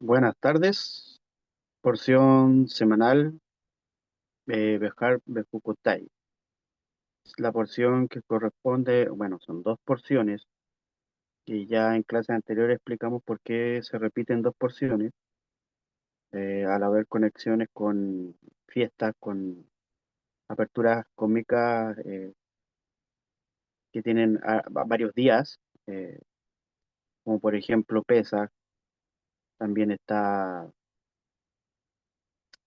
Buenas tardes, porción semanal Bejar Bejucotay. Es la porción que corresponde, bueno, son dos porciones, y ya en clases anteriores explicamos por qué se repiten dos porciones, al haber conexiones con fiestas, con aperturas cómicas que tienen varios días, eh, como por ejemplo Pesach. También está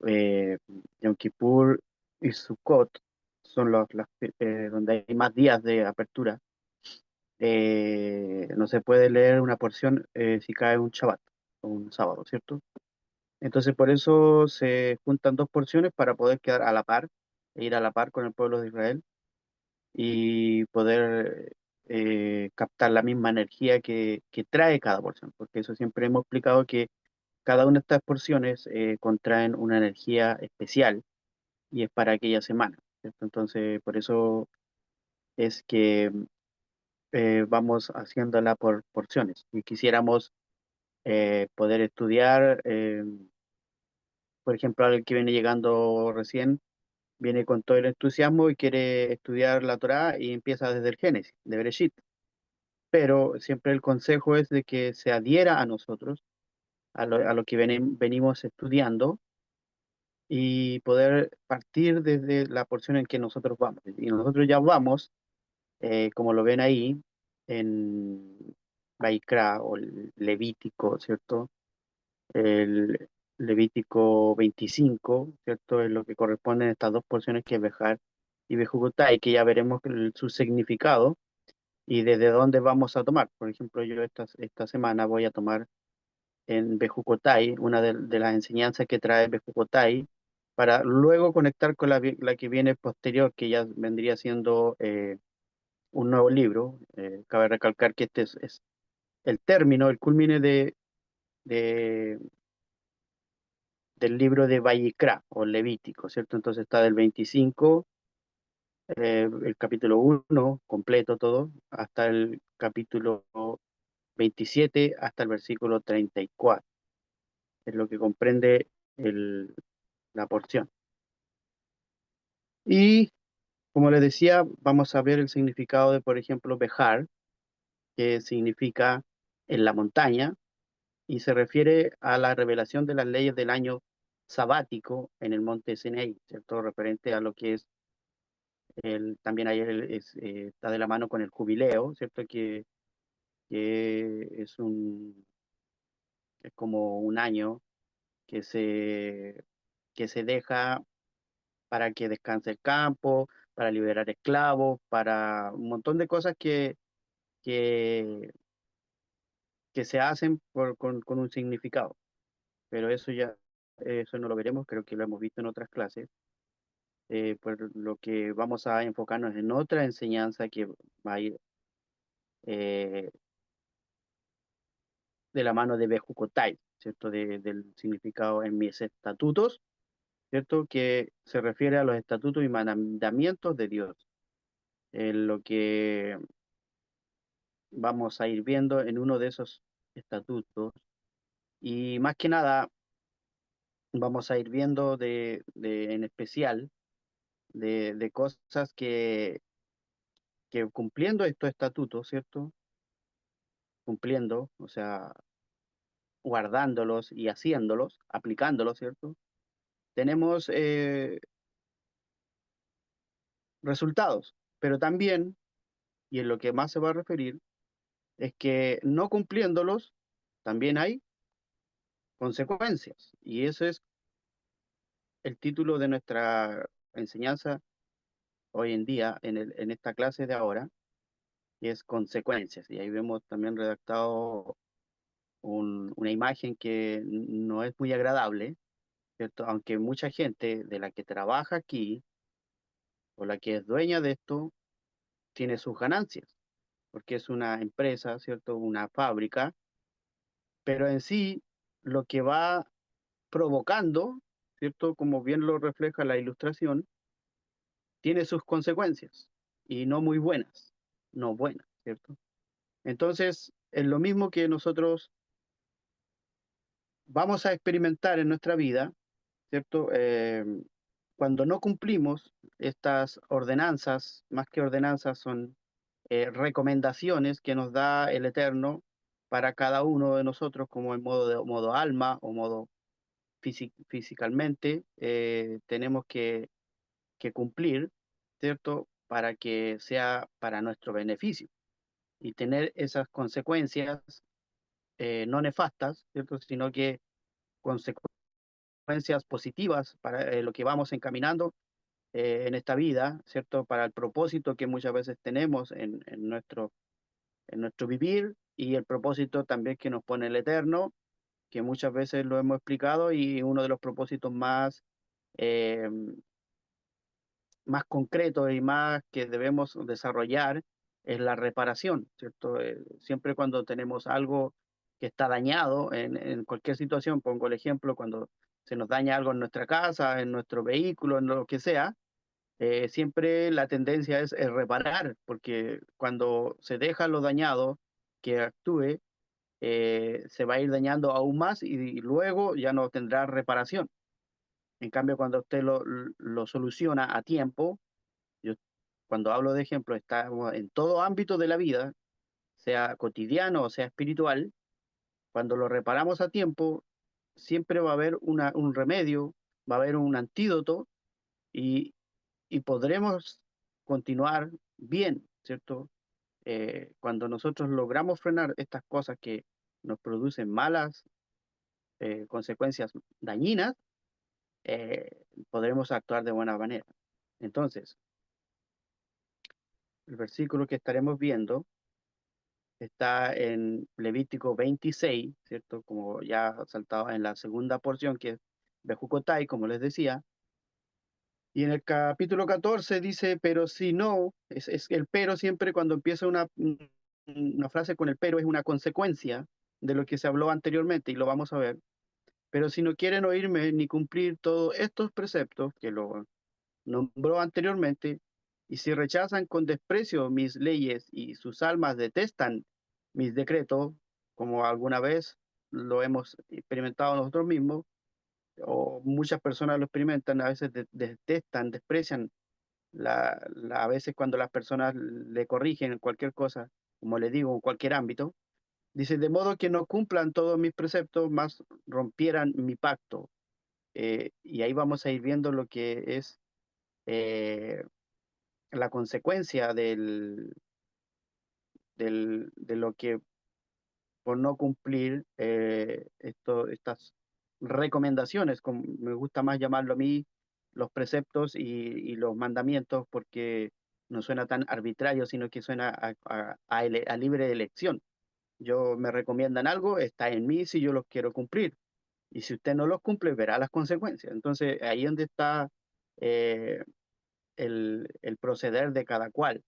eh, Yom Kippur y Sukkot, son donde hay más días de apertura. No se puede leer una porción si cae un Shabbat o un sábado, ¿cierto? Entonces por eso se juntan dos porciones para poder quedar a la par, e ir a la par con el pueblo de Israel y poder captar la misma energía que trae cada porción, porque eso siempre hemos explicado que cada una de estas porciones contraen una energía especial y es para aquella semana, ¿cierto? Entonces por eso es que vamos haciéndola por porciones. Y quisiéramos poder estudiar, por ejemplo, alguien que viene llegando recién, viene con todo el entusiasmo y quiere estudiar la Torá y empieza desde el Génesis, de Bereshit. Pero siempre el consejo es de que se adhiera a nosotros, a lo que venimos estudiando y poder partir desde la porción en que nosotros vamos. Y nosotros ya vamos, como lo ven ahí, en Baikra o el Levítico, ¿cierto? El Levítico 25, ¿cierto? Es lo que corresponden estas dos porciones que es Bejar y Bejucotá, y que ya veremos su significado y desde dónde vamos a tomar. Por ejemplo, yo esta semana voy a tomar en Bejucotay, una de las enseñanzas que trae Bejucotay, para luego conectar con la que viene posterior, que ya vendría siendo un nuevo libro. Cabe recalcar que este es el término, el culmine de- del libro de Vayikra o Levítico, ¿cierto? Entonces está del 25, el capítulo 1 completo todo, hasta el capítulo 27, hasta el versículo 34, es lo que comprende la porción. Y como les decía, vamos a ver el significado de, por ejemplo, Bejar, que significa en la montaña, y se refiere a la revelación de las leyes del año sabático en el monte Sinaí, ¿cierto? Referente a lo que es también ahí está de la mano con el jubileo, ¿cierto? Que es como un año que que se deja para que descanse el campo, para liberar esclavos, para un montón de cosas que, que se hacen con un significado. Pero eso no lo veremos, creo que lo hemos visto en otras clases. Por lo que vamos a enfocarnos en otra enseñanza que va a ir eh, de la mano de Bejucotai, ¿cierto? Del significado en mis estatutos, ¿cierto? Que se refiere a los estatutos y mandamientos de Dios, lo que vamos a ir viendo en uno de esos estatutos. Y más que nada, vamos a ir viendo en especial de cosas que cumpliendo estos estatutos, ¿cierto? Cumpliendo, o sea, guardándolos y haciéndolos, aplicándolos, ¿cierto? Tenemos resultados, pero también, y en lo que más se va a referir, es que no cumpliéndolos, también hay consecuencias. Y ese es el título de nuestra enseñanza hoy en día, en esta clase de ahora, que es consecuencias. Y ahí vemos también redactado una imagen que no es muy agradable, ¿cierto? Aunque mucha gente de la que trabaja aquí o la que es dueña de esto tiene sus ganancias, porque es una empresa, ¿cierto? Una fábrica, pero en sí lo que va provocando, ¿cierto? Como bien lo refleja la ilustración, tiene sus consecuencias y no muy buenas, no buenas, ¿cierto? Entonces, es lo mismo que nosotros vamos a experimentar en nuestra vida, ¿cierto? Cuando no cumplimos estas ordenanzas, más que ordenanzas, son recomendaciones que nos da el Eterno para cada uno de nosotros, como en modo alma o modo físicamente, tenemos que cumplir, ¿cierto? Para que sea para nuestro beneficio y tener esas consecuencias no nefastas, ¿cierto? Sino que consecuencias positivas para lo que vamos encaminando en esta vida, ¿cierto? Para el propósito que muchas veces tenemos en nuestro vivir y el propósito también que nos pone el Eterno, que muchas veces lo hemos explicado y uno de los propósitos eh, más concretos y más que debemos desarrollar es la reparación, ¿cierto? Siempre cuando tenemos algo que está dañado en cualquier situación, pongo el ejemplo, cuando se nos daña algo en nuestra casa, en nuestro vehículo, en lo que sea, siempre la tendencia es reparar, porque cuando se deja lo dañado que actúe, se va a ir dañando aún más y luego ya no tendrá reparación. En cambio, cuando usted lo soluciona a tiempo, yo cuando hablo de ejemplo, estamos en todo ámbito de la vida, sea cotidiano o sea espiritual, cuando lo reparamos a tiempo, siempre va a haber un remedio, va a haber un antídoto y, y podremos continuar bien, ¿cierto? Cuando nosotros logramos frenar estas cosas que nos producen malas consecuencias dañinas, podremos actuar de buena manera. Entonces, el versículo que estaremos viendo está en Levítico 26, ¿cierto? Como ya saltado en la segunda porción, que es Bejucotai, como les decía. Y en el capítulo 14 dice, pero si no, es el pero siempre cuando empieza una frase con el pero es una consecuencia de lo que se habló anteriormente y lo vamos a ver. Pero si no quieren oírme ni cumplir todos estos preceptos que lo nombró anteriormente, y si rechazan con desprecio mis leyes y sus almas detestan mis decretos, como alguna vez lo hemos experimentado nosotros mismos, o muchas personas lo experimentan, a veces detestan, desprecian, a veces cuando las personas le corrigen cualquier cosa, como le digo, en cualquier ámbito, dice, de modo que no cumplan todos mis preceptos, más rompieran mi pacto. Y ahí vamos a ir viendo lo que es eh, la consecuencia de lo que por no cumplir estas recomendaciones, como me gusta más llamarlo a mí, los preceptos y los mandamientos, porque no suena tan arbitrario, sino que suena a libre elección. Yo me recomiendan algo, está en mí si yo los quiero cumplir. Y si usted no los cumple, verá las consecuencias. Entonces, ahí es donde está eh, el proceder de cada cual.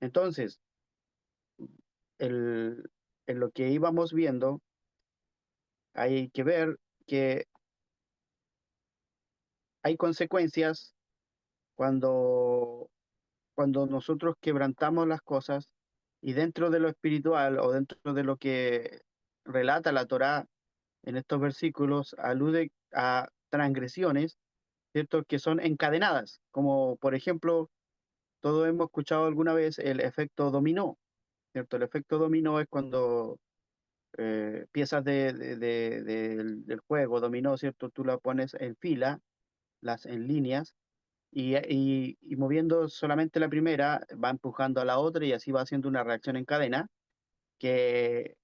Entonces, el, en lo que íbamos viendo, hay que ver que hay consecuencias cuando nosotros quebrantamos las cosas y dentro de lo espiritual o dentro de lo que relata la Torá en estos versículos alude a transgresiones, ¿cierto? Que son encadenadas, como por ejemplo, todos hemos escuchado alguna vez el efecto dominó, ¿cierto? El efecto dominó es cuando piezas del juego dominó, ¿cierto? Tú la pones en fila, las en líneas, y moviendo solamente la primera, va empujando a la otra y así va haciendo una reacción en cadena que,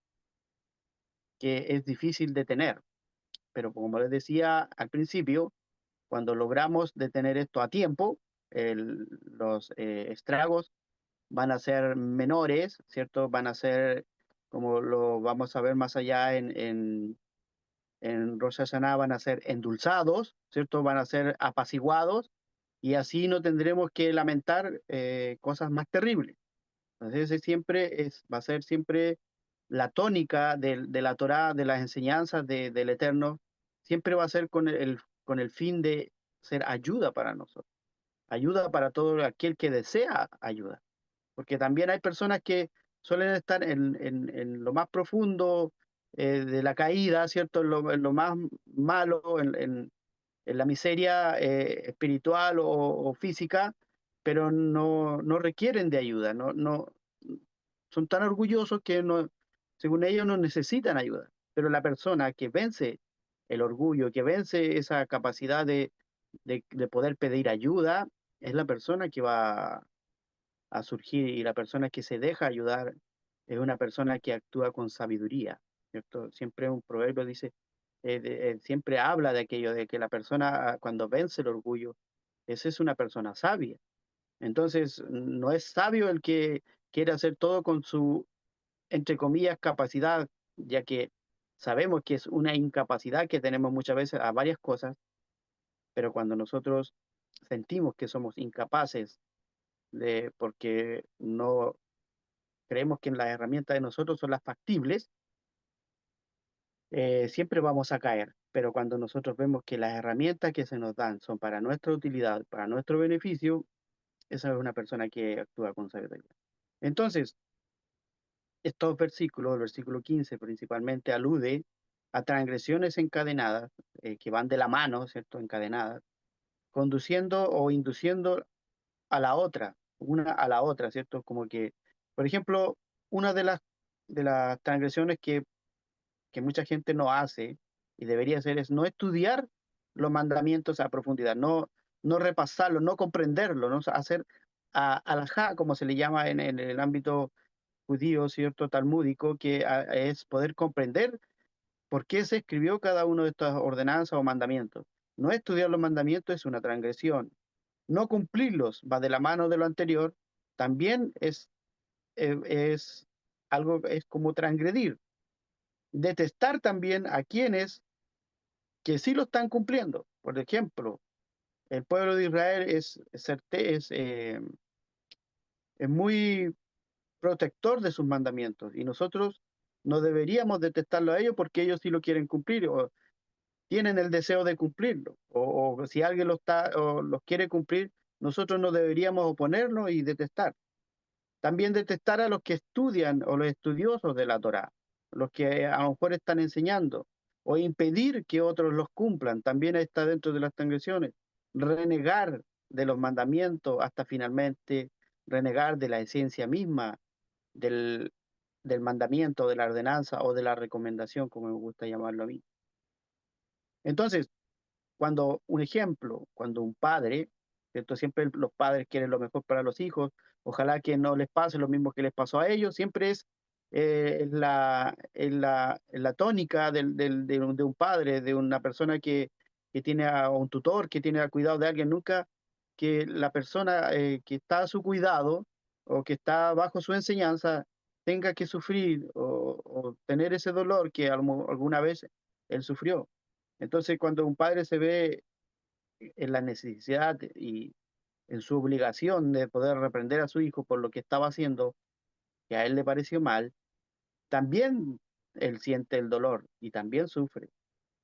que es difícil de tener. Pero como les decía al principio, cuando logramos detener esto a tiempo, los estragos van a ser menores, ¿cierto? Van a ser, como lo vamos a ver más allá en Rosh Hashanah, van a ser endulzados, ¿cierto? Van a ser apaciguados y así no tendremos que lamentar cosas más terribles. Entonces ese va a ser siempre la tónica de la Torá, de las enseñanzas del Eterno, siempre va a ser con el fin de ser ayuda para nosotros, ayuda para todo aquel que desea ayuda, porque también hay personas que suelen estar en lo más profundo de la caída, ¿cierto? En lo más malo, en la miseria espiritual o física, pero no requieren de ayuda, son tan orgullosos que no, según ellos no necesitan ayuda. Pero la persona que vence el orgullo, que vence esa capacidad de poder pedir ayuda, es la persona que va a surgir y la persona que se deja ayudar es una persona que actúa con sabiduría, ¿cierto? Siempre un proverbio dice, siempre habla de aquello, de que la persona cuando vence el orgullo, esa es una persona sabia. Entonces, no es sabio el que quiere hacer todo con su, entre comillas, capacidad, ya que sabemos que es una incapacidad que tenemos muchas veces a varias cosas, pero cuando nosotros sentimos que somos incapaces porque no creemos que las herramientas de nosotros son las factibles, siempre vamos a caer. Pero cuando nosotros vemos que las herramientas que se nos dan son para nuestra utilidad, para nuestro beneficio, esa es una persona que actúa con sabiduría. Entonces, estos versículos, el versículo 15 principalmente, alude a transgresiones encadenadas, que van de la mano, ¿cierto? Encadenadas, conduciendo o induciendo a la otra, una a la otra, ¿cierto? Como que, por ejemplo, una de las transgresiones que mucha gente no hace y debería hacer es no estudiar los mandamientos a profundidad, no repasarlo, no comprenderlo, no hacer alajá, como se le llama en el ámbito judío, ¿cierto? Talmúdico, que es poder comprender por qué se escribió cada uno de estas ordenanzas o mandamientos. No estudiar los mandamientos es una transgresión. No cumplirlos va de la mano de lo anterior, también es algo, es como transgredir. Detestar también a quienes que sí lo están cumpliendo. Por ejemplo, el pueblo de Israel es muy protector de sus mandamientos y nosotros no deberíamos detestarlo a ellos porque ellos sí lo quieren cumplir o tienen el deseo de cumplirlo. O si alguien o los quiere cumplir, nosotros no deberíamos oponernos y detestar. También detestar a los que estudian o los estudiosos de la Torá, los que a lo mejor están enseñando, o impedir que otros los cumplan, también está dentro de las transgresiones. Renegar de los mandamientos hasta finalmente renegar de la esencia misma del, del mandamiento, de la ordenanza o de la recomendación, como me gusta llamarlo a mí. Entonces, un ejemplo, cuando un padre, ¿cierto? Siempre los padres quieren lo mejor para los hijos, ojalá que no les pase lo mismo que les pasó a ellos, siempre es la tónica de un padre, de una persona que tiene a un tutor, que tiene a cuidado de alguien, nunca que la persona que está a su cuidado o que está bajo su enseñanza tenga que sufrir o tener ese dolor que alguna vez él sufrió. Entonces, cuando un padre se ve en la necesidad y en su obligación de poder reprender a su hijo por lo que estaba haciendo, que a él le pareció mal, también él siente el dolor y también sufre.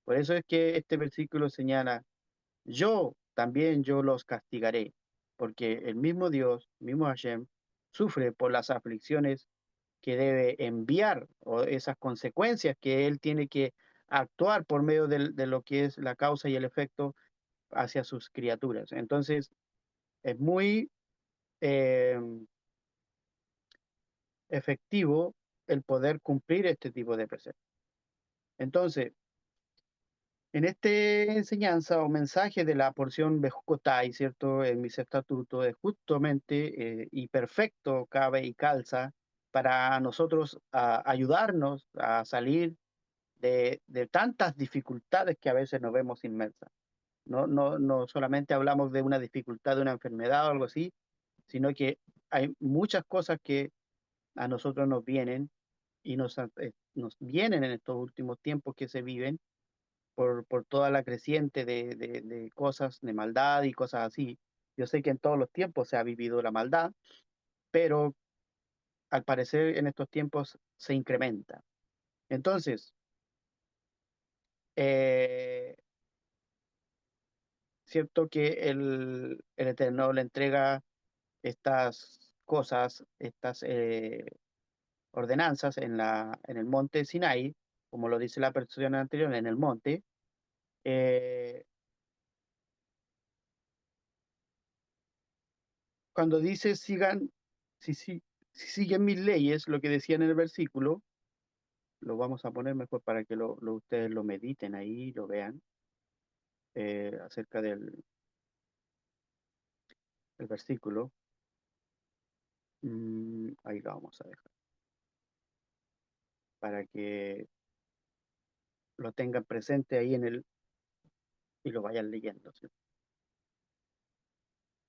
Por eso es que este versículo señala, yo los castigaré, porque el mismo Dios, mismo Hashem, sufre por las aflicciones que debe enviar o esas consecuencias que él tiene que actuar por medio de lo que es la causa y el efecto hacia sus criaturas. Entonces, es muy eh, efectivo el poder cumplir este tipo de preceptos. Entonces, en esta enseñanza o mensaje de la porción Bejucotai, ¿cierto? En mis estatutos, es justamente y perfecto cabe y calza para nosotros ayudarnos a salir de tantas dificultades que a veces nos vemos inmersas. No solamente hablamos de una dificultad, de una enfermedad o algo así, sino que hay muchas cosas que a nosotros nos vienen y nos vienen en estos últimos tiempos que se viven por toda la creciente de cosas, de maldad y cosas así. Yo sé que en todos los tiempos se ha vivido la maldad, pero al parecer en estos tiempos se incrementa. Entonces, eh, cierto que el Eterno le entrega estas cosas, estas ordenanzas en el monte Sinai, como lo dice la versión anterior, en el monte, eh, cuando dice si siguen mis leyes, lo que decía en el versículo, lo vamos a poner mejor para que ustedes lo mediten ahí, lo vean, acerca del versículo. Ahí lo vamos a dejar, para que lo tengan presente ahí y lo vayan leyendo, ¿sí?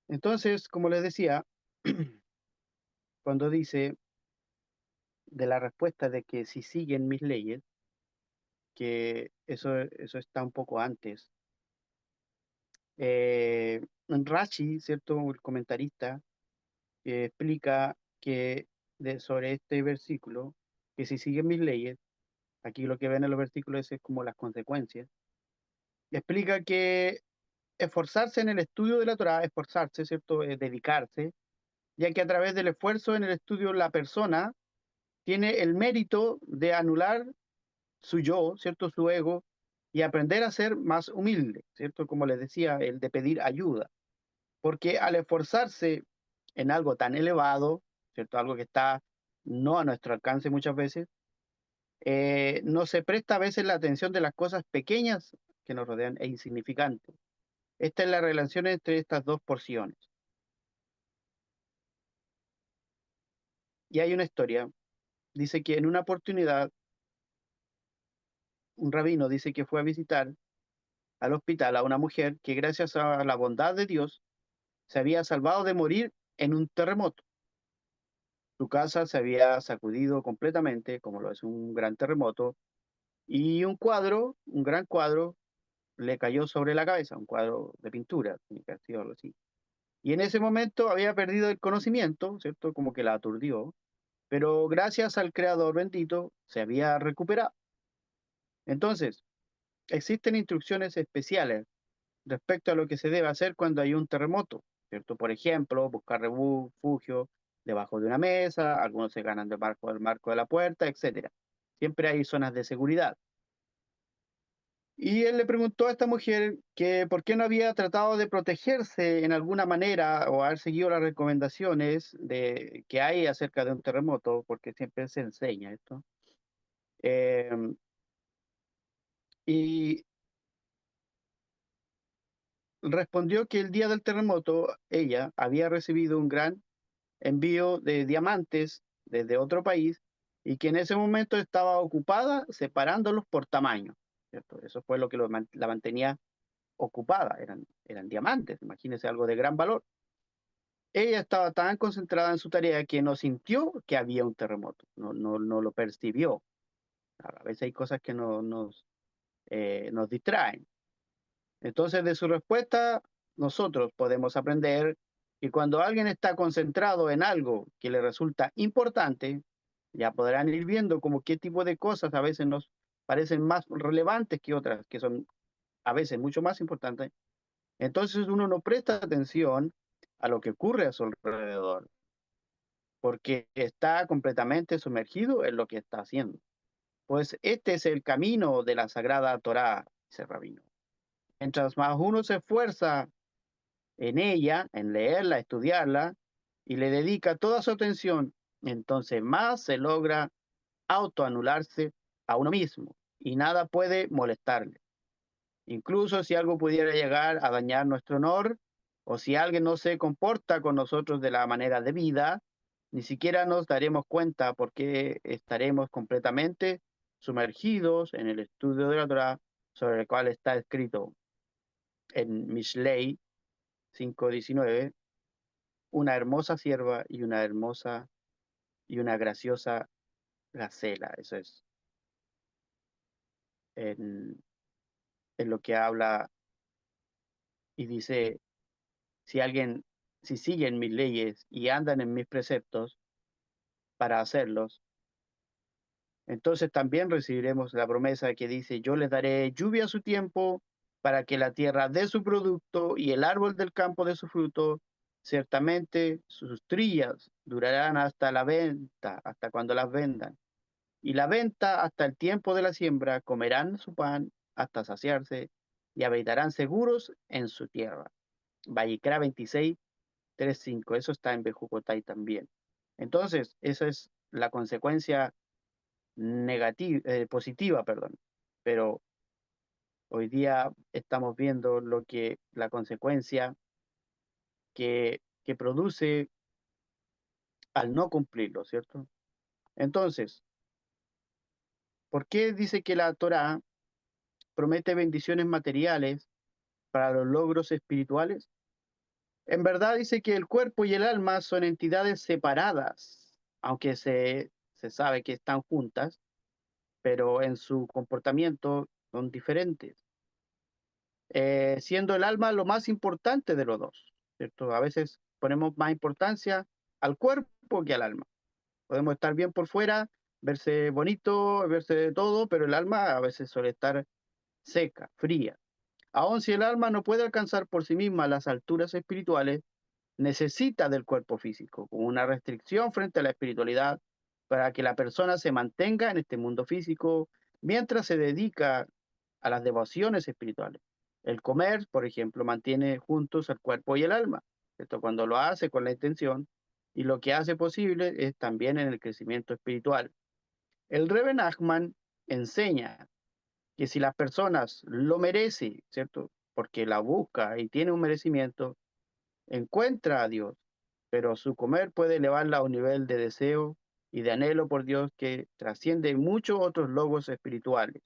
Entonces, como les decía, cuando dice de la respuesta de que si siguen mis leyes, que eso está un poco antes. Rashi, ¿cierto? El comentarista, explica que sobre este versículo, que si siguen mis leyes, aquí lo que ven en los versículos es como las consecuencias, explica que esforzarse en el estudio de la Torá, esforzarse, ¿cierto? Dedicarse, ya que a través del esfuerzo en el estudio la persona tiene el mérito de anular su yo, ¿cierto? Su ego, y aprender a ser más humilde, ¿cierto? Como les decía, el de pedir ayuda. Porque al esforzarse en algo tan elevado, ¿cierto? Algo que está no a nuestro alcance muchas veces, no se presta a veces la atención de las cosas pequeñas que nos rodean e insignificantes. Esta es la relación entre estas dos porciones. Y hay una historia, dice que en una oportunidad, un rabino dice que fue a visitar al hospital a una mujer que gracias a la bondad de Dios se había salvado de morir en un terremoto. Su casa se había sacudido completamente, como lo es un gran terremoto, y un gran cuadro, le cayó sobre la cabeza, un cuadro de pintura, tiene que haber sido algo así. Y en ese momento había perdido el conocimiento, ¿cierto? Como que la aturdió, pero gracias al Creador bendito se había recuperado. Entonces, existen instrucciones especiales respecto a lo que se debe hacer cuando hay un terremoto, ¿cierto? Por ejemplo, buscar refugio debajo de una mesa, algunos se ganan debajo del marco de la puerta, etcétera. Siempre hay zonas de seguridad. Y él le preguntó a esta mujer que por qué no había tratado de protegerse en alguna manera o haber seguido las recomendaciones que hay acerca de un terremoto, porque siempre se enseña esto. Eh, y respondió que el día del terremoto ella había recibido un gran envío de diamantes desde otro país y que en ese momento estaba ocupada separándolos por tamaño, ¿cierto? Eso fue lo que la mantenía ocupada, eran diamantes, imagínense algo de gran valor. Ella estaba tan concentrada en su tarea que no sintió que había un terremoto, no lo percibió. A veces hay cosas que nos distraen. Entonces, de su respuesta, nosotros podemos aprender que cuando alguien está concentrado en algo que le resulta importante, ya podrán ir viendo como qué tipo de cosas a veces nos parecen más relevantes que otras, que son a veces mucho más importantes. Entonces uno no presta atención a lo que ocurre a su alrededor, porque está completamente sumergido en lo que está haciendo. Pues este es el camino de la Sagrada Torá, dice el rabino. Mientras más uno se esfuerza en ella, en leerla, estudiarla, y le dedica toda su atención, entonces más se logra autoanularse a uno mismo y nada puede molestarle. Incluso si algo pudiera llegar a dañar nuestro honor o si alguien no se comporta con nosotros de la manera debida, ni siquiera nos daremos cuenta porque estaremos completamente sumergidos en el estudio de la Torah sobre el cual está escrito en Mishlei 5:19, una hermosa sierva y una hermosa y una graciosa gacela. Eso es en, en lo que habla y dice, si alguien, si siguen mis leyes y andan en mis preceptos para hacerlos, entonces también recibiremos la promesa que dice, yo les daré lluvia a su tiempo para que la tierra dé su producto y el árbol del campo dé su fruto. Ciertamente sus trillas durarán hasta la venta, hasta cuando las vendan. y la venta hasta el tiempo de la siembra, comerán su pan hasta saciarse y habitarán seguros en su tierra. Vallicra 26, 3:5. Eso está en Bejucotay también. Entonces, esa es la consecuencia negativa, positiva, perdón. Pero hoy día estamos viendo la consecuencia que produce al no cumplirlo, ¿cierto? Entonces, ¿por qué dice que la Torá promete bendiciones materiales para los logros espirituales? En verdad dice que el cuerpo y el alma son entidades separadas, aunque se sabe que están juntas, pero en su comportamiento son diferentes, siendo el alma lo más importante de los dos, ¿cierto? A veces ponemos más importancia al cuerpo que al alma. Podemos estar bien por fuera, verse bonito, verse de todo, pero el alma a veces suele estar seca, fría. Aun si el alma no puede alcanzar por sí misma las alturas espirituales, necesita del cuerpo físico, como una restricción frente a la espiritualidad, para que la persona se mantenga en este mundo físico mientras se dedica a las devociones espirituales. El comer, por ejemplo, mantiene juntos el cuerpo y el alma. Esto cuando lo hace con la intención y lo que hace posible es también en el crecimiento espiritual. El Rebbe Nachman enseña que si las personas lo merecen, ¿cierto? Porque la busca y tiene un merecimiento, encuentra a Dios, pero su comer puede elevarla a un nivel de deseo y de anhelo por Dios que trasciende muchos otros logros espirituales.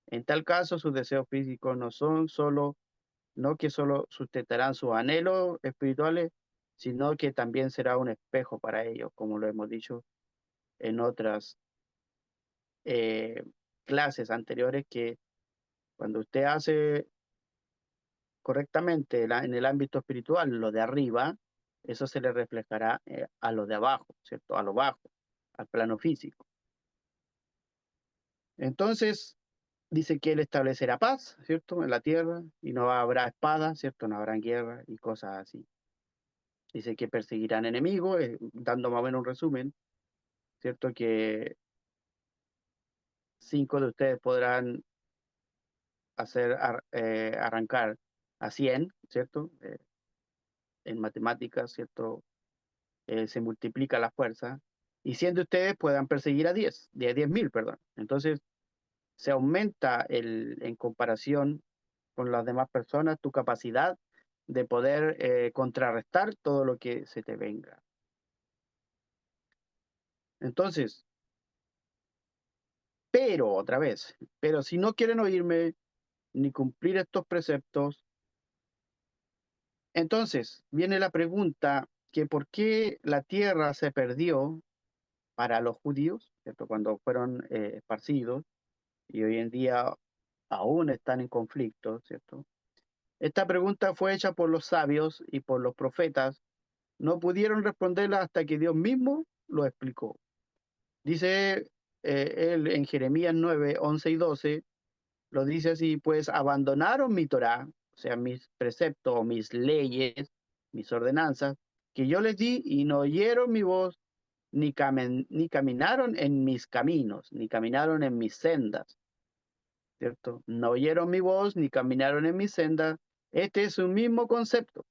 En tal caso, sus deseos físicos no que solo sustentarán sus anhelos espirituales, sino que también será un espejo para ellos, como lo hemos dicho en otras eh, clases anteriores, que cuando usted hace correctamente en el ámbito espiritual, lo de arriba, eso se le reflejará a lo de abajo, ¿cierto? A lo bajo, al plano físico. Entonces, dice que él establecerá paz, ¿cierto? En la tierra y no habrá espada, ¿cierto? No habrá guerra y cosas así. Dice que perseguirán enemigos, dando más o menos un resumen, ¿cierto? Que 5 de ustedes podrán arrancar a 100, ¿cierto? En matemáticas, ¿cierto? Se multiplica la fuerza, y 100 de ustedes puedan perseguir a 10, de 10.000, perdón. Entonces, se aumenta en comparación con las demás personas tu capacidad de poder contrarrestar todo lo que se te venga. Entonces, pero otra vez, pero si no quieren oírme ni cumplir estos preceptos, entonces viene la pregunta que por qué la tierra se perdió para los judíos, ¿cierto? Cuando fueron esparcidos, y hoy en día aún están en conflicto, ¿cierto? Esta pregunta fue hecha por los sabios y por los profetas. No pudieron responderla hasta que Dios mismo lo explicó. Dice él en Jeremías 9, 11 y 12, lo dice así: pues abandonaron mi Torá, o sea, mis preceptos o mis leyes, mis ordenanzas, que yo les di, y no oyeron mi voz, ni caminaron en mis caminos, ni caminaron en mis sendas, ¿cierto? No oyeron mi voz ni caminaron en mi senda. Este es un mismo concepto.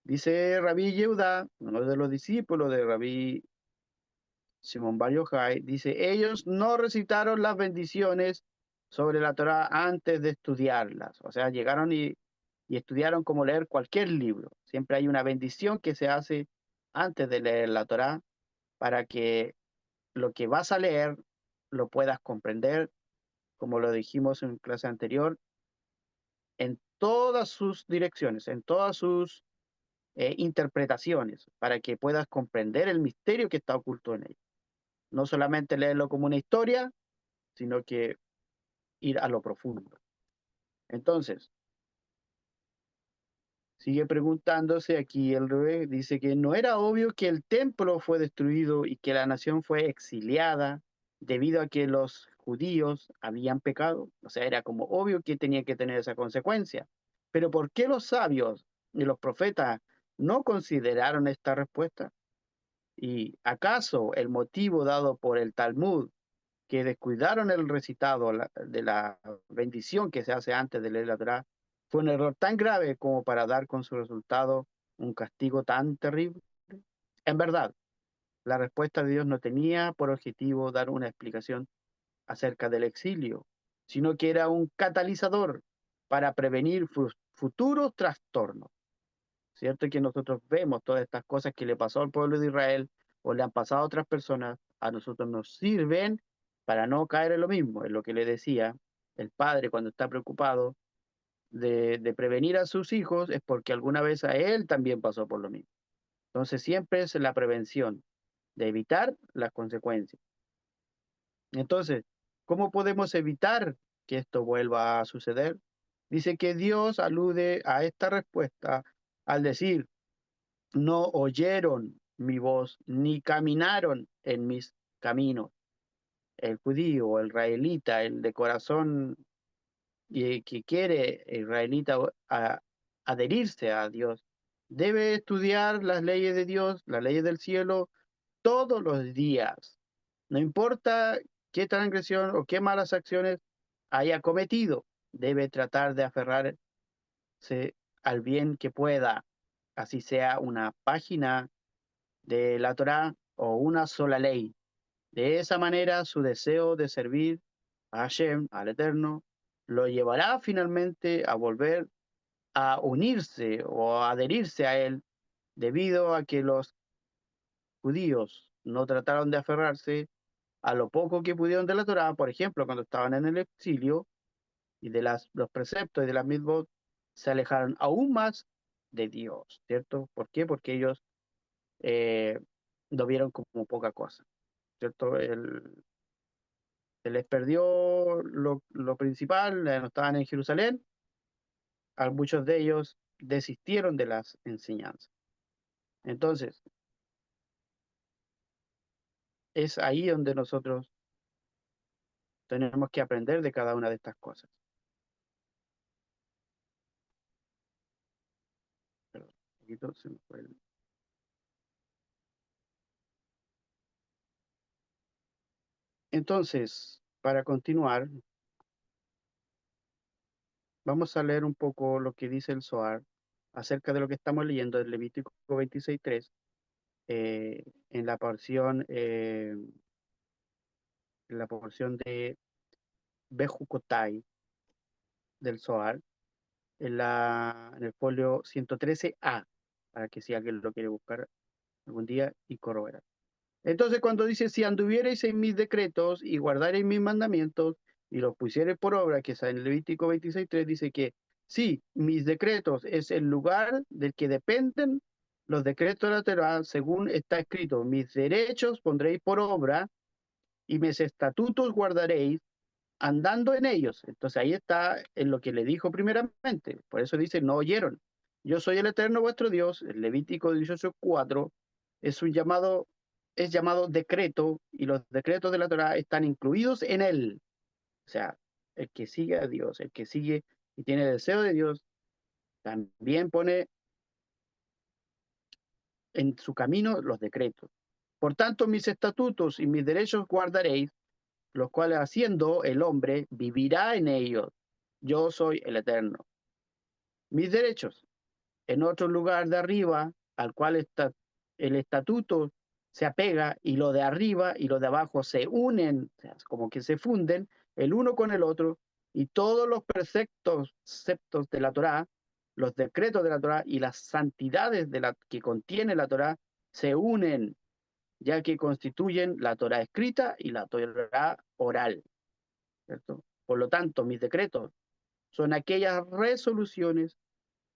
Dice Rabí Yehuda, uno de los discípulos de Rabí Simón Bar Yochai, dice: ellos no recitaron las bendiciones sobre la Torá antes de estudiarlas. O sea, llegaron y estudiaron como leer cualquier libro. Siempre hay una bendición que se hace antes de leer la Torá para que lo que vas a leer lo puedas comprender, como lo dijimos en clase anterior, en todas sus direcciones, en todas sus interpretaciones, para que puedas comprender el misterio que está oculto en ella. No solamente leerlo como una historia, sino que ir a lo profundo. Entonces, sigue preguntándose aquí el rey, dice que no era obvio que el templo fue destruido y que la nación fue exiliada debido a que los judíos habían pecado. O sea, era como obvio que tenía que tener esa consecuencia. Pero ¿por qué los sabios y los profetas no consideraron esta respuesta? ¿Y acaso el motivo dado por el Talmud, que descuidaron el recitado de la bendición que se hace antes de leer la Torá, fue un error tan grave como para dar con su resultado un castigo tan terrible? En verdad, la respuesta de Dios no tenía por objetivo dar una explicación acerca del exilio, sino que era un catalizador para prevenir futuros trastornos. ¿Cierto? Que nosotros vemos todas estas cosas que le pasó al pueblo de Israel o le han pasado a otras personas, a nosotros nos sirven para no caer en lo mismo, en lo que le decía el padre cuando está preocupado de prevenir a sus hijos, es porque alguna vez a él también pasó por lo mismo. Entonces siempre es la prevención, de evitar las consecuencias. Entonces, ¿cómo podemos evitar que esto vuelva a suceder? Dice que Dios alude a esta respuesta al decir, no oyeron mi voz, ni caminaron en mis caminos. El judío, el israelita, el de corazón que quiere israelita adherirse a Dios, debe estudiar las leyes de Dios, las leyes del cielo, todos los días. No importa qué transgresión o qué malas acciones haya cometido, debe tratar de aferrarse al bien que pueda, así sea una página de la Torá o una sola ley. De esa manera, su deseo de servir a Hashem, al Eterno, lo llevará finalmente a volver a unirse o a adherirse a él, debido a que los judíos no trataron de aferrarse a lo poco que pudieron de la Torá, por ejemplo, cuando estaban en el exilio, y de los preceptos y de las mismas, se alejaron aún más de Dios, ¿cierto? ¿Por qué? Porque ellos eh, lo vieron como poca cosa, ¿cierto? Se les perdió lo principal, no estaban en Jerusalén, a muchos de ellos desistieron de las enseñanzas. Entonces, es ahí donde nosotros tenemos que aprender de cada una de estas cosas. Perdón, un poquito se me fue Entonces, para continuar, vamos a leer un poco lo que dice el Zohar acerca de lo que estamos leyendo en Levítico 26:3, en la porción de Bejucotai del Zohar, en el folio 113A, para que si alguien lo quiere buscar algún día y corroborar. Entonces, cuando dice, si anduviereis en mis decretos y guardareis mis mandamientos y los pusiereis por obra, que está en Levítico 26:3, dice que sí, mis decretos es el lugar del que dependen los decretos de la Torá, según está escrito, mis derechos pondréis por obra y mis estatutos guardaréis andando en ellos. Entonces ahí está en lo que le dijo primeramente. Por eso dice, no oyeron. Yo soy el eterno vuestro Dios. El Levítico 18:4 es es llamado decreto, y los decretos de la Torá están incluidos en él. O sea, el que sigue a Dios, el que sigue y tiene deseo de Dios, también pone en su camino los decretos. Por tanto, mis estatutos y mis derechos guardaréis, los cuales haciendo el hombre vivirá en ellos. Yo soy el eterno. Mis derechos en otro lugar de arriba, al cual está el estatuto se apega, y lo de arriba y lo de abajo se unen, o sea, como que se funden el uno con el otro, y todos los preceptos de la Torá, los decretos de la Torá y las santidades que contiene la Torá se unen, ya que constituyen la Torá escrita y la Torá oral, ¿cierto? Por lo tanto, mis decretos son aquellas resoluciones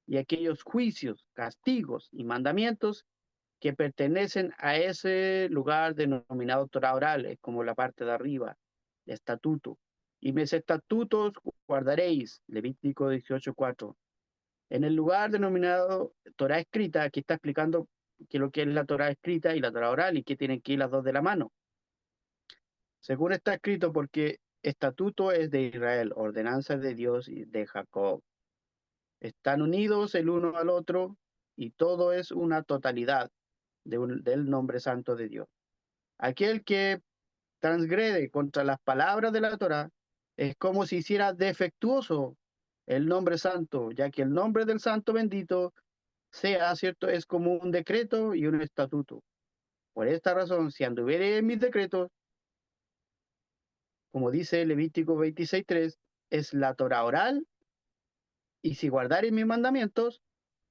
y aquellos juicios, castigos y mandamientos que pertenecen a ese lugar denominado Torah oral, es como la parte de arriba, estatuto. Y mis estatutos guardaréis, Levítico 18:4. En el lugar denominado Torah escrita, aquí está explicando que lo que es la Torah escrita y la Torah oral y que tienen que ir las dos de la mano. Según está escrito, porque estatuto es de Israel, ordenanza de Dios y de Jacob. Están unidos el uno al otro y todo es una totalidad. del nombre santo de Dios. Aquel que transgrede contra las palabras de la Torá es como si hiciera defectuoso el nombre santo, ya que el nombre del santo bendito sea, ¿cierto? Es como un decreto y un estatuto. Por esta razón, si anduviere en mis decretos, como dice Levítico 26:3, es la Torá oral, y si guardare mis mandamientos,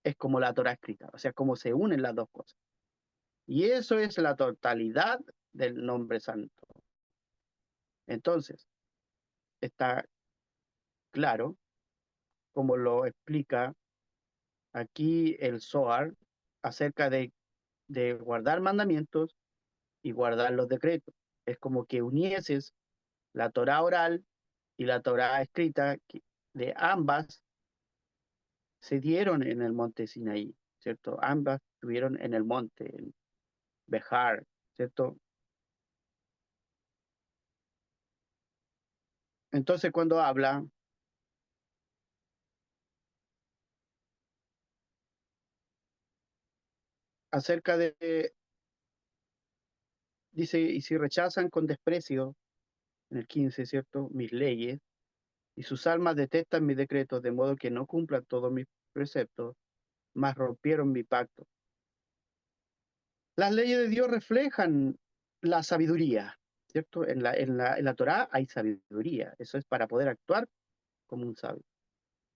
es como la Torá escrita, o sea, como se unen las dos cosas. Y eso es la totalidad del nombre santo. Entonces, está claro, como lo explica aquí el Zohar, acerca de guardar mandamientos y guardar los decretos. Es como que unieses la Torá oral y la Torá escrita, que de ambas se dieron en el monte Sinaí, ¿cierto? Ambas estuvieron en el monte, en Behar, ¿cierto? Entonces, cuando habla acerca dice, y si rechazan con desprecio, en el 15, ¿cierto? Mis leyes, y sus almas detestan mis decretos, de modo que no cumplan todos mis preceptos, mas rompieron mi pacto. Las leyes de Dios reflejan la sabiduría, ¿cierto? En la Torá hay sabiduría, eso es para poder actuar como un sabio.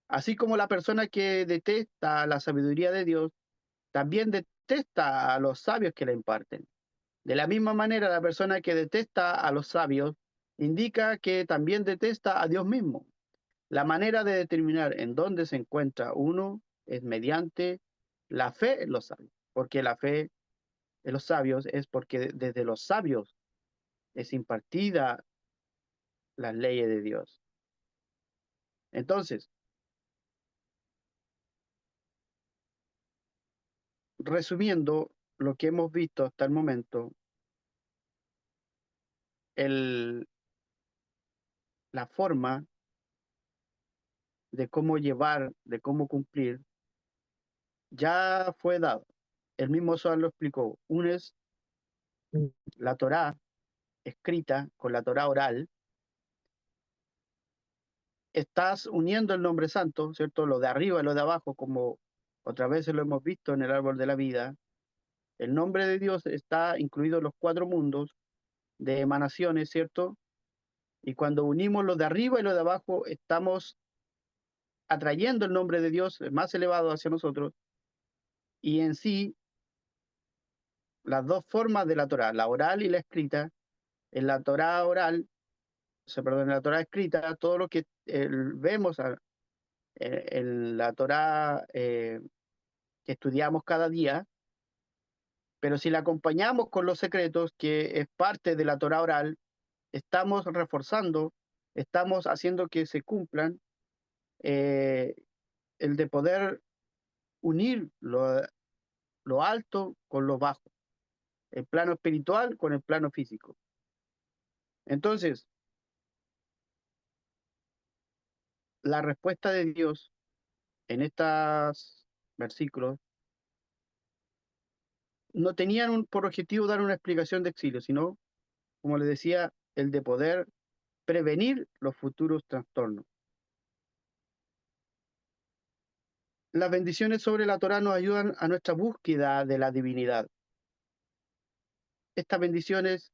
Así como la persona que detesta la sabiduría de Dios, también detesta a los sabios que la imparten. De la misma manera, la persona que detesta a los sabios indica que también detesta a Dios mismo. La manera de determinar en dónde se encuentra uno es mediante la fe en los sabios, porque la fe en los sabios es porque desde los sabios es impartida las leyes de Dios. Entonces, resumiendo lo que hemos visto hasta el momento, el, la forma de cómo llevar, de cómo cumplir, ya fue dado. El mismo Zohar lo explicó. Uno es la Torá escrita con la Torá oral. Estás uniendo el nombre santo, ¿cierto? Lo de arriba y lo de abajo, como otras veces lo hemos visto en el árbol de la vida. El nombre de Dios está incluido en los cuatro mundos de emanaciones, ¿cierto? Y cuando unimos lo de arriba y lo de abajo, estamos atrayendo el nombre de Dios más elevado hacia nosotros. Y en sí, las dos formas de la Torá, la oral y la escrita, en la Torá oral, perdón, en la Torá escrita, todo lo que vemos en la Torá que estudiamos cada día, pero si la acompañamos con los secretos, que es parte de la Torá oral, estamos reforzando, estamos haciendo que se cumplan eh, el de poder unir lo alto con lo bajo, el plano espiritual con el plano físico. Entonces, la respuesta de Dios en estos versículos no tenían por objetivo dar una explicación de exilio, sino, como les decía, el de poder prevenir los futuros trastornos. Las bendiciones sobre la Torá nos ayudan a nuestra búsqueda de la divinidad. Estas bendiciones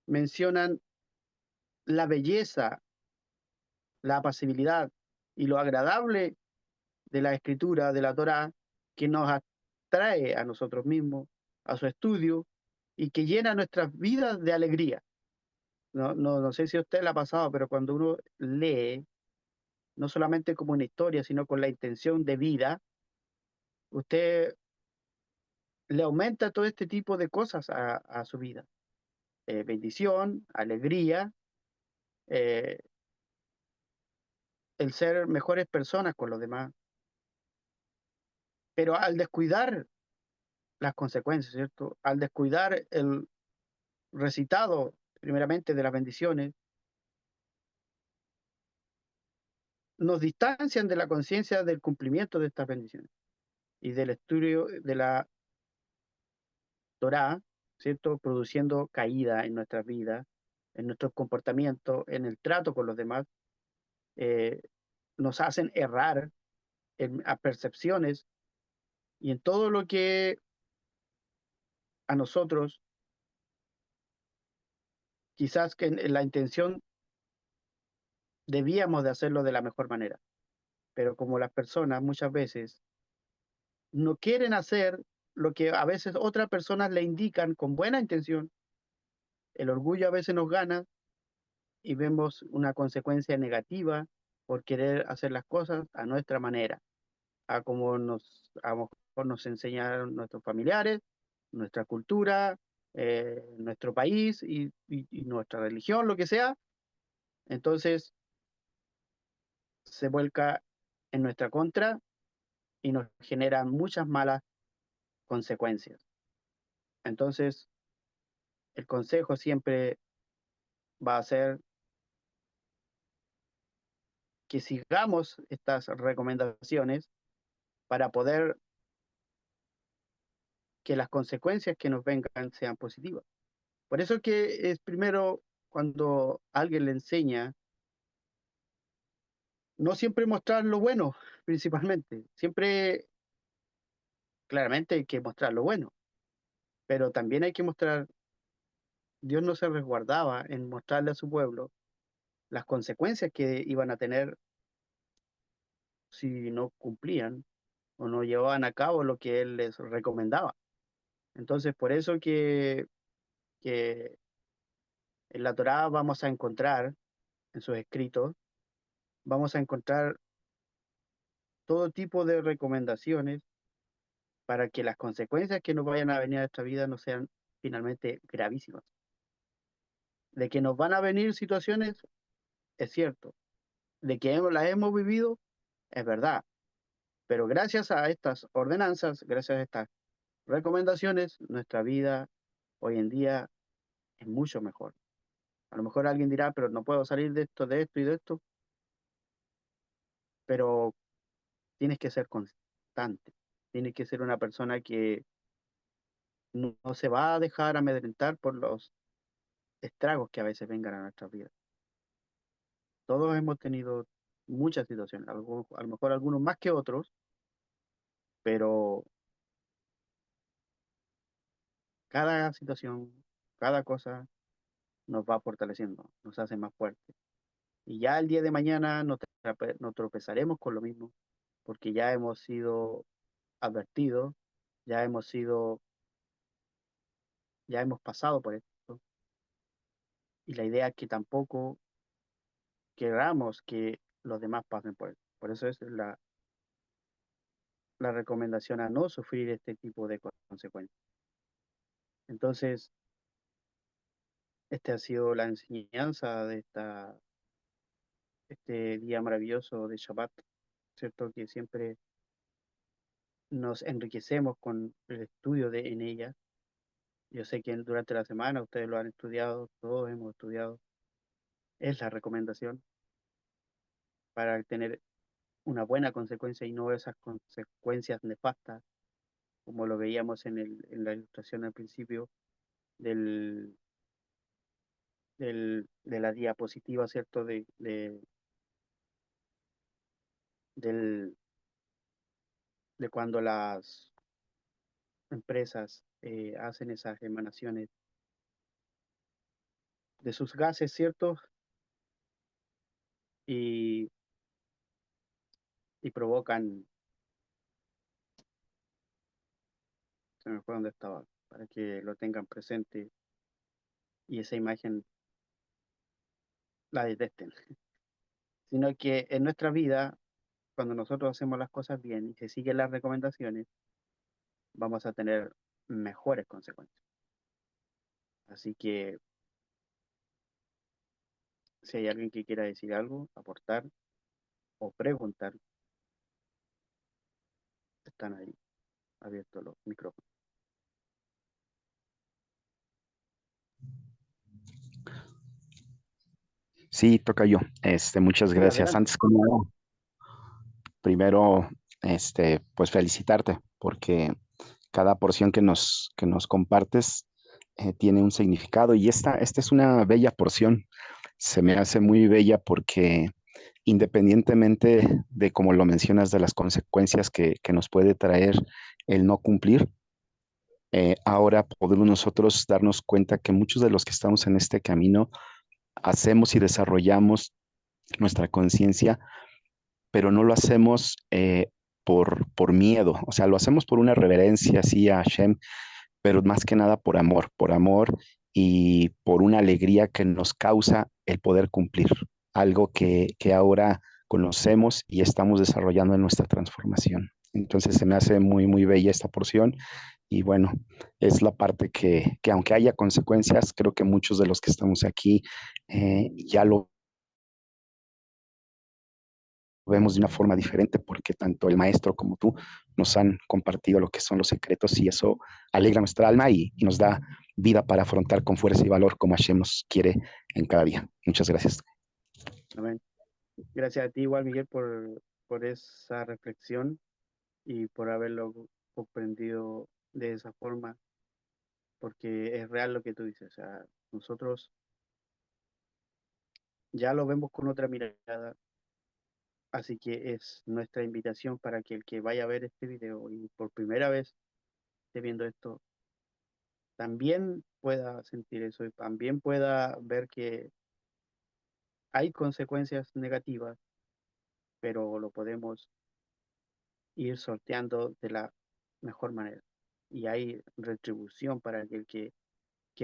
mencionan la belleza, la apacibilidad y lo agradable de la escritura, de la Torá, que nos atrae a nosotros mismos, a su estudio, y que llena nuestras vidas de alegría. No sé si a usted le ha pasado, pero cuando uno lee, no solamente como una historia, sino con la intención de vida, usted le aumenta todo este tipo de cosas a su vida. Bendición, alegría, eh, el ser mejores personas con los demás. Pero al descuidar las consecuencias, ¿cierto? Al descuidar el recitado, primeramente, de las bendiciones, nos distancian de la conciencia del cumplimiento de estas bendiciones y del estudio Torá, ¿cierto? Produciendo caída en nuestras vidas, en nuestro comportamiento, en el trato con los demás, eh, nos hacen errar a percepciones y en todo lo que a nosotros, quizás que en la intención debíamos de hacerlo de la mejor manera, pero como las personas muchas veces no quieren hacer lo que a veces otras personas le indican con buena intención, el orgullo a veces nos gana y vemos una consecuencia negativa por querer hacer las cosas a nuestra manera, a como a lo mejor nos enseñaron nuestros familiares, nuestra cultura, nuestro país y nuestra religión, lo que sea. Entonces se vuelca en nuestra contra y nos genera muchas malas consecuencias. Entonces, el consejo siempre va a ser que sigamos estas recomendaciones para poder que las consecuencias que nos vengan sean positivas. Por eso que es primero cuando alguien le enseña, no siempre mostrar lo bueno, principalmente. Siempre, claramente hay que mostrar lo bueno, pero también hay que mostrar, Dios no se resguardaba en mostrarle a su pueblo las consecuencias que iban a tener si no cumplían o no llevaban a cabo lo que Él les recomendaba. Entonces, por eso que en la Torá vamos a encontrar, en sus escritos, vamos a encontrar todo tipo de recomendaciones para que las consecuencias que nos vayan a venir a esta vida no sean finalmente gravísimas. De que nos van a venir situaciones, es cierto. De que las hemos vivido, es verdad. Pero gracias a estas ordenanzas, gracias a estas recomendaciones, nuestra vida hoy en día es mucho mejor. A lo mejor alguien dirá, pero no puedo salir de esto y de esto, pero tienes que ser constante. Tienes que ser una persona que no se va a dejar amedrentar por los estragos que a veces vengan a nuestra vida. Todos hemos tenido muchas situaciones, a lo mejor algunos más que otros, pero cada situación, cada cosa nos va fortaleciendo, nos hace más fuertes. Y ya el día de mañana no tropezaremos con lo mismo, porque ya hemos sido advertidos, ya ya hemos pasado por esto. Y la idea es que tampoco queramos que los demás pasen por esto. Por eso es la recomendación a no sufrir este tipo de consecuencias. Entonces, esta ha sido la enseñanza de este día maravilloso de Shabbat, ¿cierto? Que siempre nos enriquecemos con el estudio en ella. Yo sé que durante la semana ustedes lo han estudiado, todos hemos estudiado. Es la recomendación para tener una buena consecuencia y no esas consecuencias nefastas, como lo veíamos en la ilustración al principio del, de la diapositiva, ¿cierto? Del, de cuando las empresas hacen esas emanaciones de sus gases, ¿cierto? Y, y provocan, se me fue donde estaba, para que lo tengan presente y esa imagen la detesten, sino que en nuestra vida, cuando nosotros hacemos las cosas bien y se siguen las recomendaciones, vamos a tener mejores consecuencias. Así que si hay alguien que quiera decir algo, aportar o preguntar, están ahí abiertos los micrófonos. Sí, toca yo. Muchas Sí, gracias. adelante. Antes como primero, pues felicitarte porque cada porción que nos compartes tiene un significado y esta es una bella porción. Se me hace muy bella porque independientemente de, como lo mencionas, de las consecuencias que nos puede traer el no cumplir, ahora podemos nosotros darnos cuenta que muchos de los que estamos en este camino hacemos y desarrollamos nuestra conciencia, pero no lo hacemos por miedo, o sea, lo hacemos por una reverencia así a Hashem, pero más que nada por amor y por una alegría que nos causa el poder cumplir, algo que ahora conocemos y estamos desarrollando en nuestra transformación. Entonces se me hace muy, muy bella esta porción y bueno, es la parte que aunque haya consecuencias, creo que muchos de los que estamos aquí ya lo vemos de una forma diferente porque tanto el maestro como tú nos han compartido lo que son los secretos y eso alegra nuestra alma y nos da vida para afrontar con fuerza y valor como Hashem nos quiere en cada día. Muchas gracias. Amén. Gracias a ti igual, Miguel, por esa reflexión y por haberlo comprendido de esa forma, porque es real lo que tú dices. O sea, nosotros ya lo vemos con otra mirada, así que es nuestra invitación para que el que vaya a ver este video y por primera vez esté viendo esto, también pueda sentir eso y también pueda ver que hay consecuencias negativas, pero lo podemos ir sorteando de la mejor manera. Y hay retribución para aquel que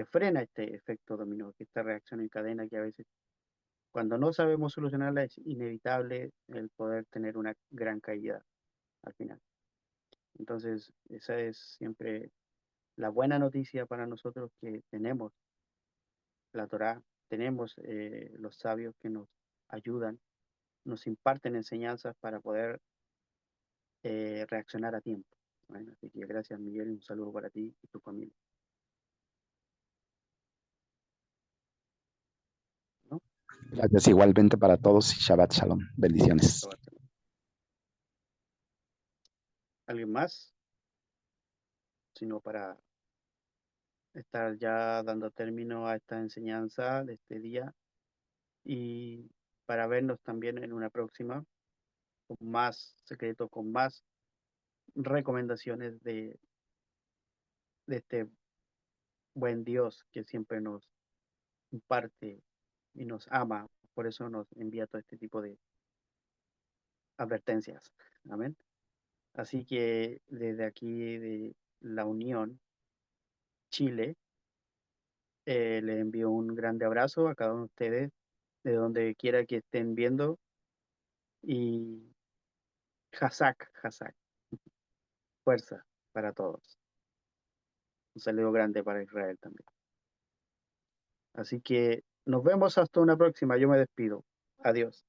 frena este efecto dominó, que esta reacción en cadena que a veces, cuando no sabemos solucionarla, es inevitable el poder tener una gran caída al final. Entonces, esa es siempre la buena noticia para nosotros que tenemos la Torá, tenemos los sabios que nos ayudan, nos imparten enseñanzas para poder reaccionar a tiempo. Bueno, así que gracias, Miguel, y un saludo para ti y tu familia, ¿no? Gracias igualmente para todos y Shabbat Shalom. Bendiciones. ¿Alguien más? Sino para estar ya dando término a esta enseñanza de este día y para vernos también en una próxima con más secretos, con más recomendaciones de este buen Dios que siempre nos imparte y nos ama. Por eso nos envía todo este tipo de advertencias. Amén. Así que desde aquí de la Unión, Chile, les envío un grande abrazo a cada uno de ustedes, de donde quiera que estén viendo. Y Hazak, Hazak, fuerza para todos. Un saludo grande para Israel también. Así que nos vemos hasta una próxima. Yo me despido. Adiós.